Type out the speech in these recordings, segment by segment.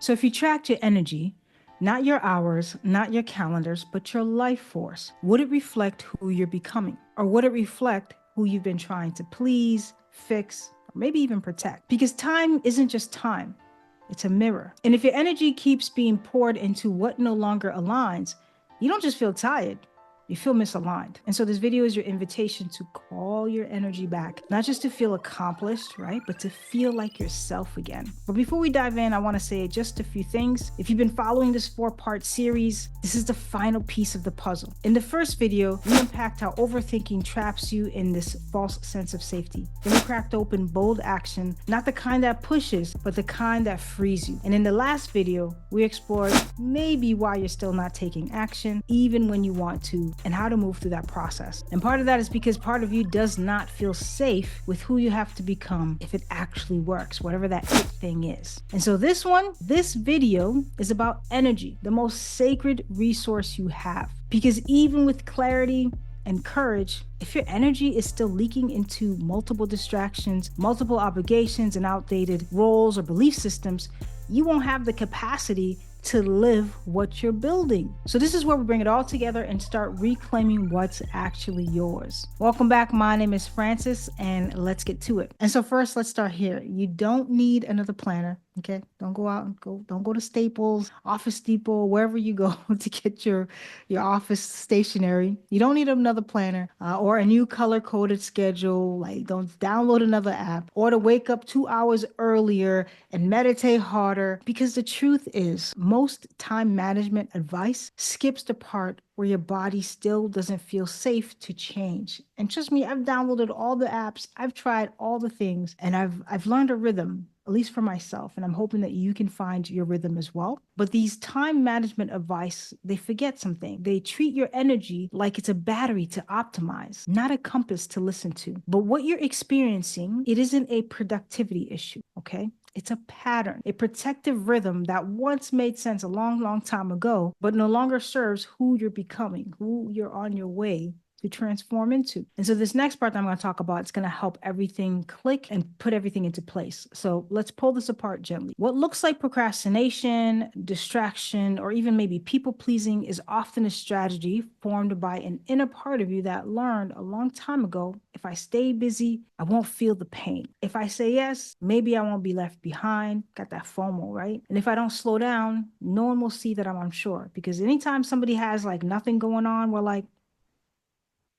So if you tracked your energy, not your hours, not your calendars, but your life force, would it reflect who you're becoming? Or would it reflect who you've been trying to please, fix, or maybe even protect? Because time isn't just time, it's a mirror. And if your energy keeps being poured into what no longer aligns, you don't just feel tired, you feel misaligned. And so this video is your invitation to call your energy back, not just to feel accomplished, right? But to feel like yourself again. But before we dive in, I want to say just a few things. If you've been following this 4-part series, this is the final piece of the puzzle. In the first video, we unpacked how overthinking traps you in this false sense of safety. Then we cracked open bold action, not the kind that pushes, but the kind that frees you. And in the last video, we explored maybe why you're still not taking action, even when you want to, and how to move through that process. And part of that is because part of you does not feel safe with who you have to become if it actually works, whatever that it thing is. And so this video is about energy, the most sacred resource you have. Because even with clarity and courage, if your energy is still leaking into multiple distractions, multiple obligations, and outdated roles or belief systems, you won't have the capacity to live what you're building. So this is where we bring it all together and start reclaiming what's actually yours. Welcome back. My name is Francis, and let's get to it. And so first, let's start here. You don't need another planner. Okay, don't go to Staples, Office Depot, wherever you go to get your office stationery. You don't need another planner or a new color-coded schedule. Like, don't download another app or to wake up 2 hours earlier and meditate harder. Because the truth is, most time management advice skips the part where your body still doesn't feel safe to change. And trust me, I've downloaded all the apps, I've tried all the things, and I've learned a rhythm, at least for myself, and I'm hoping that you can find your rhythm as well. But these time management advice, they forget something. They treat your energy like it's a battery to optimize, not a compass to listen to. But what you're experiencing, it isn't a productivity issue, okay? It's a pattern, a protective rhythm that once made sense a long, long time ago, but no longer serves who you're becoming, who you're on your way to transform into. And so this next part that I'm going to talk about, it's going to help everything click and put everything into place. So let's pull this apart gently. What looks like procrastination, distraction, or even maybe people pleasing is often a strategy formed by an inner part of you that learned a long time ago, if I stay busy, I won't feel the pain. If I say yes, maybe I won't be left behind. Got that FOMO, right? And if I don't slow down, no one will see that I'm unsure. Because anytime somebody has like nothing going on, we're like,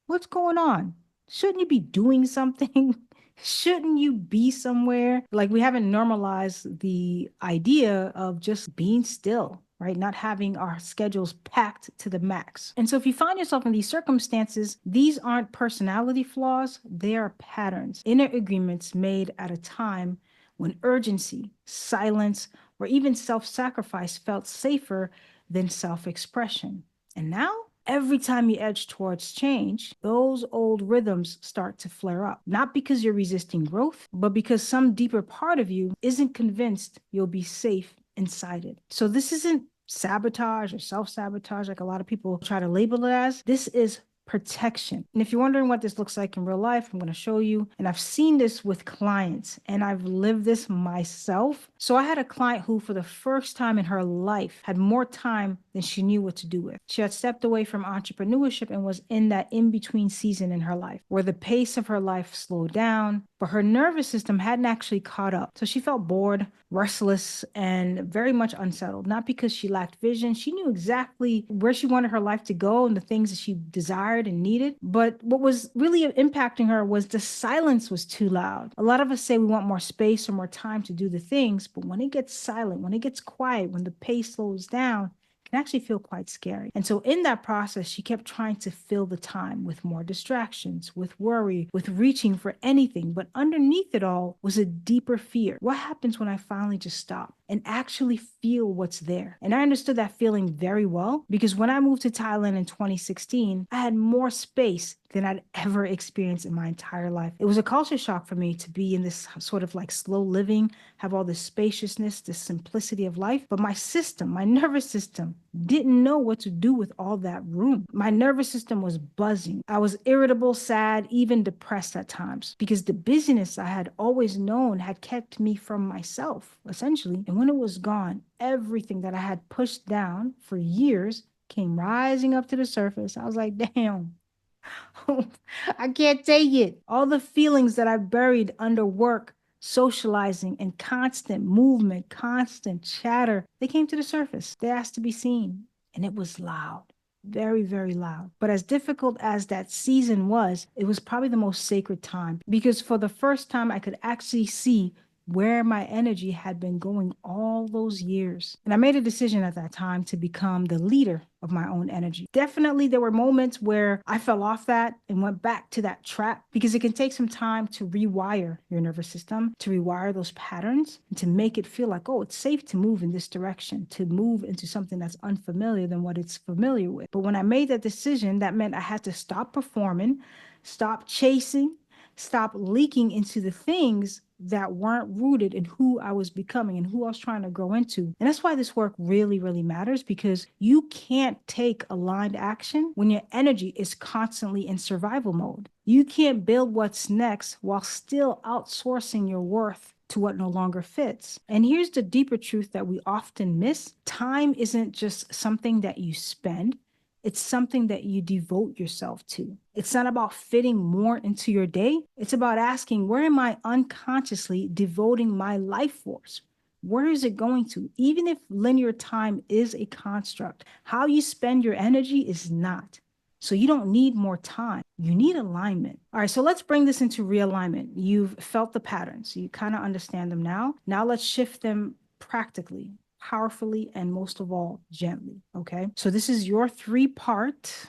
what's going on? Shouldn't you be doing something? Shouldn't you be somewhere? Like, we haven't normalized the idea of just being still, right? Not having our schedules packed to the max. And so if you find yourself in these circumstances, these aren't personality flaws, they are patterns, inner agreements made at a time when urgency, silence, or even self-sacrifice felt safer than self-expression. And now, every time you edge towards change, those old rhythms start to flare up. Not because you're resisting growth, but because some deeper part of you isn't convinced you'll be safe inside it. So this isn't sabotage or self-sabotage like a lot of people try to label it as. This is protection. And if you're wondering what this looks like in real life, I'm going to show you. And I've seen this with clients and I've lived this myself. So I had a client who, for the first time in her life, had more time than she knew what to do with. She had stepped away from entrepreneurship and was in that in-between season in her life where the pace of her life slowed down, but her nervous system hadn't actually caught up. So she felt bored, restless, and very much unsettled. Not because she lacked vision. She knew exactly where she wanted her life to go and the things that she desired and needed. But what was really impacting her was the silence was too loud. A lot of us say we want more space or more time to do the things, but when it gets silent, when it gets quiet, when the pace slows down, can actually feel quite scary. And so in that process, she kept trying to fill the time with more distractions, with worry, with reaching for anything. But underneath it all was a deeper fear. What happens when I finally just stop and actually feel what's there? And I understood that feeling very well because when I moved to Thailand in 2016, I had more space than I'd ever experienced in my entire life. It was a culture shock for me to be in this sort of like slow living, have all this spaciousness, this simplicity of life. But my system, my nervous system, didn't know what to do with all that room. My nervous system was buzzing. I was irritable, sad, even depressed at times because the busyness I had always known had kept me from myself, essentially. And when it was gone, everything that I had pushed down for years came rising up to the surface. I was like, damn. I can't take it. All the feelings that I buried under work, socializing, and constant movement, constant chatter, they came to the surface. They asked to be seen, and it was loud. Very, very loud. But as difficult as that season was, it was probably the most sacred time because for the first time, I could actually see where my energy had been going all those years. And I made a decision at that time to become the leader of my own energy. Definitely, there were moments where I fell off that and went back to that trap because it can take some time to rewire your nervous system, to rewire those patterns, and to make it feel like, oh, it's safe to move in this direction, to move into something that's unfamiliar than what it's familiar with. But when I made that decision, that meant I had to stop performing, stop chasing, stop leaking into the things that weren't rooted in who I was becoming and who I was trying to grow into. And that's why this work really, really matters because you can't take aligned action when your energy is constantly in survival mode. You can't build what's next while still outsourcing your worth to what no longer fits. And here's the deeper truth that we often miss. Time isn't just something that you spend. It's something that you devote yourself to. It's not about fitting more into your day. It's about asking, where am I unconsciously devoting my life force? Where is it going to? Even if linear time is a construct, how you spend your energy is not. So you don't need more time. You need alignment. All right, so let's bring this into realignment. You've felt the patterns. You kind of understand them now. Now let's shift them practically, powerfully, and most of all, gently. Okay. So this is your three-part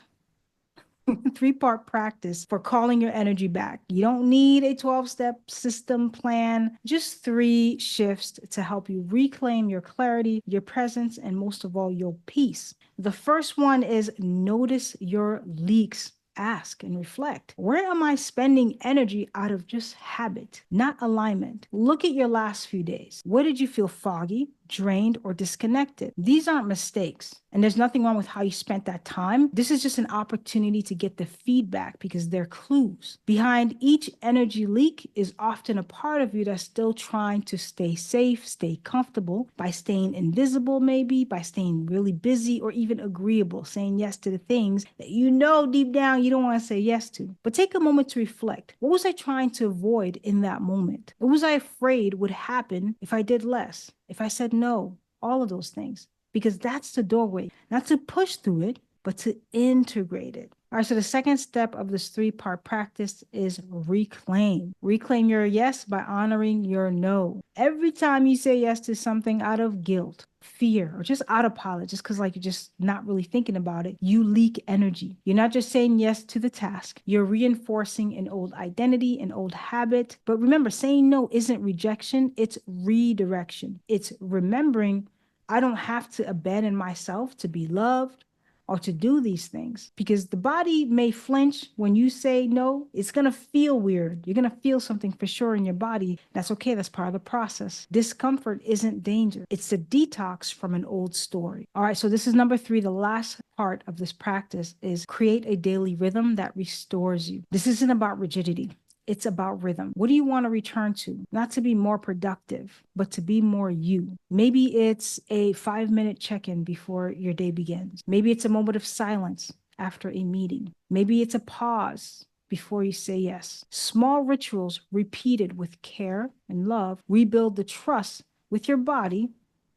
practice for calling your energy back. You don't need a 12-step system plan, just 3 shifts to help you reclaim your clarity, your presence, and most of all, your peace. The first one is notice your leaks. Ask and reflect. Where am I spending energy out of just habit, not alignment? Look at your last few days. Where did you feel foggy, drained, or disconnected? These aren't mistakes. And there's nothing wrong with how you spent that time. This is just an opportunity to get the feedback because they're clues. Behind each energy leak is often a part of you that's still trying to stay safe, stay comfortable by staying invisible, maybe by staying really busy or even agreeable, saying yes to the things that you know deep down you don't want to say yes to. But take a moment to reflect. What was I trying to avoid in that moment? What was I afraid would happen if I did less? If I said no? All of those things. Because that's the doorway, not to push through it, but to integrate it. All right, so the second step of this 3-part practice is reclaim. Reclaim your yes by honoring your no. Every time you say yes to something out of guilt, fear, or just autopilot, just because like you're just not really thinking about it, you leak energy. You're not just saying yes to the task, you're reinforcing an old identity, an old habit. But remember, saying no isn't rejection, it's redirection. It's remembering I don't have to abandon myself to be loved or to do these things because the body may flinch when you say no. It's going to feel weird. You're going to feel something for sure in your body. That's okay. That's part of the process. Discomfort isn't danger. It's a detox from an old story. All right. So this is number 3. The last part of this practice is create a daily rhythm that restores you. This isn't about rigidity. It's about rhythm. What do you want to return to? Not to be more productive, but to be more you. Maybe it's a 5-minute check-in before your day begins. Maybe it's a moment of silence after a meeting. Maybe it's a pause before you say yes. Small rituals repeated with care and love rebuild the trust with your body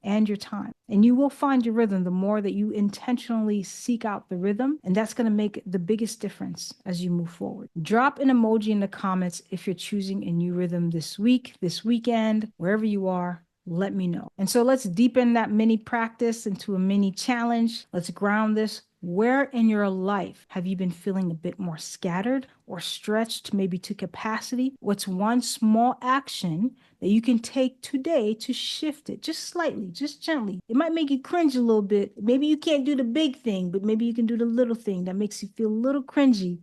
and your time. And you will find your rhythm the more that you intentionally seek out the rhythm. And that's going to make the biggest difference as you move forward. Drop an emoji in the comments if you're choosing a new rhythm this week, this weekend, wherever you are. Let me know. And so let's deepen that mini practice into a mini challenge. Let's ground this. Where in your life have you been feeling a bit more scattered or stretched, maybe to capacity? What's one small action that you can take today to shift it just slightly, just gently? It might make you cringe a little bit. Maybe you can't do the big thing, but maybe you can do the little thing that makes you feel a little cringy,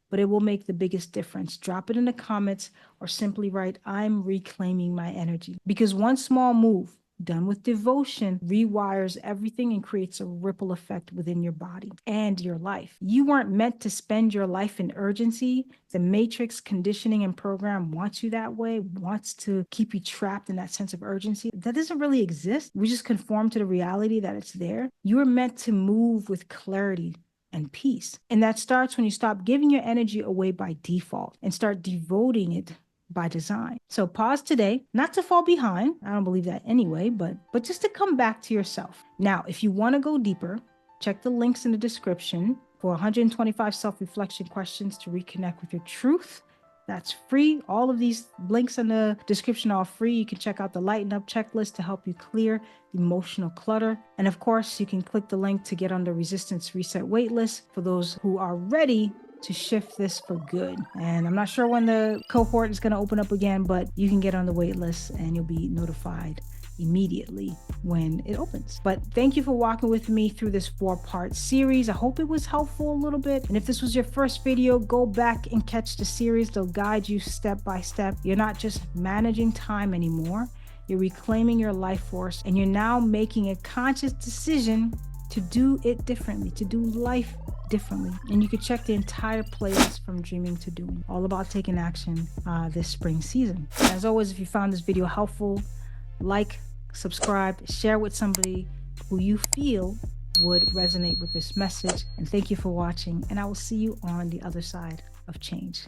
but it will make the biggest difference. Drop it in the comments or simply write, I'm reclaiming my energy. Because one small move done with devotion, rewires everything and creates a ripple effect within your body and your life. You weren't meant to spend your life in urgency. The matrix conditioning and program wants you that way, wants to keep you trapped in that sense of urgency. That doesn't really exist. We just conform to the reality that it's there. You are meant to move with clarity and peace. And that starts when you stop giving your energy away by default and start devoting it by design. So pause today, not to fall behind. I don't believe that anyway, but just to come back to yourself. Now, if you want to go deeper, check the links in the description for 125 self-reflection questions to reconnect with your truth. That's free. All of these links in the description are free. You can check out the Lighten Up checklist to help you clear emotional clutter. And of course, you can click the link to get on the Resistance Reset waitlist for those who are ready to shift this for good. And I'm not sure when the cohort is going to open up again, but you can get on the wait list and you'll be notified immediately when it opens. But thank you for walking with me through this 4-part series. I hope it was helpful a little bit. And if this was your first video, go back and catch the series. They'll guide you step by step. You're not just managing time anymore. You're reclaiming your life force, and you're now making a conscious decision to do it differently, to do life differently. And you can check the entire playlist from dreaming to doing, all about taking action this spring season. As always, if you found this video helpful, like, subscribe, share with somebody who you feel would resonate with this message. And thank you for watching, and I will see you on the other side of change.